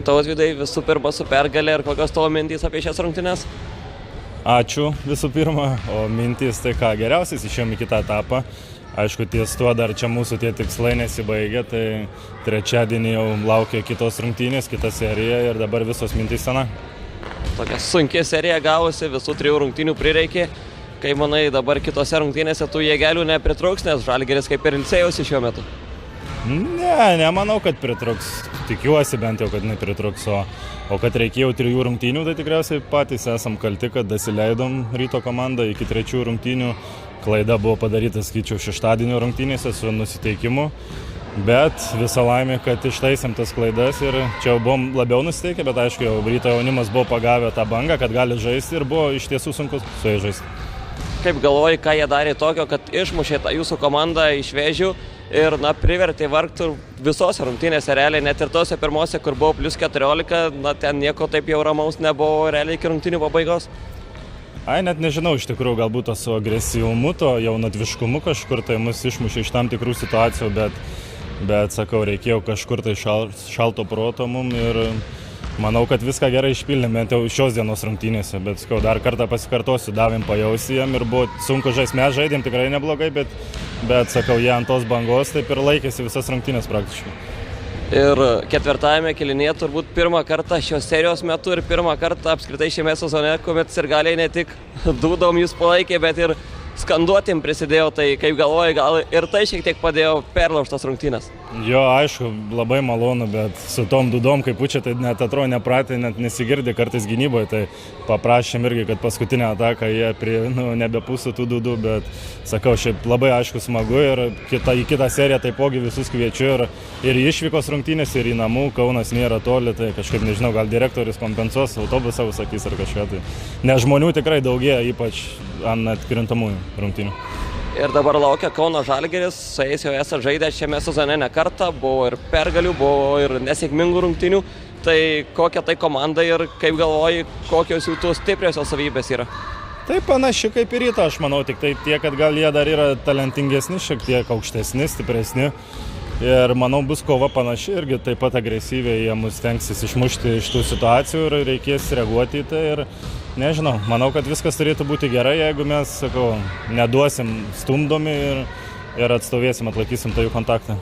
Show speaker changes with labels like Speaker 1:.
Speaker 1: Tautvydai, visų pirma su pergalė ir kokios tavo mintys apie šias rungtynes?
Speaker 2: Ačiū visų pirma, o mintys tai ką, geriausias išėjom į kitą etapą. Aišku, ties tuo dar čia mūsų tie tikslai nesibaigia, tai trečiadienį jau laukia kitos rungtynės, kita serija ir dabar visos mintys sena.
Speaker 1: Tokia sunki serija gavosi, visų 3 rungtynių prireikė. Kai manai, dabar kitose rungtynėse tų jėgelių nepritruks, nes Žalgiris kaip ir ilsėjosi šiuo metu?
Speaker 2: Nemanau, kad pritruks. Tikiuosi bent jau, kad nepritruks. O kad reikėjo 3 rungtynių, tai tikriausiai patys esam kalti, kad dasileidom Ryto komandą iki 3 rungtynių. Klaida buvo padaryta, skaičiau, šeštadienio rungtynėse su nusiteikimu. Bet visą laimę, kad ištaisėm tas klaidas ir čia jau buvom labiau nusiteikę, bet aišku, jau Ryto jaunimas buvo pagavę tą bangą, kad gali žaisti ir buvo iš tiesų sunku su jais žaisti.
Speaker 1: Kaip galvoji, ką jie darė tokio, kad išmušė tą jūsų komandą iš Vėžių ir privertė vargti visose rungtynėse realiai, net ir tose pirmose, kur buvo plus 14, ten nieko taip jau ramaus nebuvo realiai iki rungtynių pabaigos?
Speaker 2: Net nežinau, iš tikrųjų, galbūt su agresyvumu, to jaunatviškumu kažkur tai mus išmušė iš tam tikrų situacijų, bet sakau, reikėjo kažkur tai šalto proto mum ir manau, kad viską gerai išpildėm, bent jau šios dienos rungtynėse, bet sakau, dar kartą pasikartosiu, davėm pajausti jam ir buvo sunku žaisti, mes žaidėm tikrai neblogai, bet sakau, jie ant tos bangos taip ir laikėsi visas rungtynės praktiškai.
Speaker 1: Ir ketvirtajame kėlinyje turbūt pirmą kartą šios serijos metu ir pirmą kartą apskritai šiame sezone, kuomet sirgaliai ne tik dūdom jūs palaikė, bet ir skanduotėm prisidėjo, tai kaip galvoji, gal ir tai šiek tiek padėjo perlaužtas rungtynės?
Speaker 2: Jo, aišku, labai malonu, bet su tom dūdom, kaip pučia, tai net atrodo nepratę, net nesigirdi kartais gynyboje, tai paprašėm irgi, kad paskutinę ataką jie nebepūstų tų dūdų, bet sakau, šiaip labai aišku smagu ir į kitą seriją taipogi visus kviečiu ir išvykos rungtynės, ir į namų, Kaunas nėra toli, tai kažkaip nežinau, gal direktorius kompensuos, autobusą užsakys ar kažką tai. Nes žmonių tikrai daugėja, ypač ant atkrintamųjų rungtynių.
Speaker 1: Ir dabar laukia Kauno Žalgiris, su jais jau esate žaidę šiame sezone ne kartą, buvo ir pergalių, buvo ir nesėkmingų rungtynių. Tai kokia tai komanda ir kaip galvoji, kokios jų tos stipriosios savybės yra?
Speaker 2: Tai panaši kaip ir Ryto, aš manau, tik tai tiek, kad gal jie dar yra talentingesni, šiek tiek aukštesni, stipresni. Ir manau, bus kova panaši, irgi taip pat agresyviai jie mus stengsis išmušti iš tų situacijų ir reikės reaguoti į tai. Ir nežinau, manau, kad viskas turėtų būti gerai, jeigu mes, sakau, neduosim stumdomi ir atstovėsim, atlaikysim tą jų kontaktą.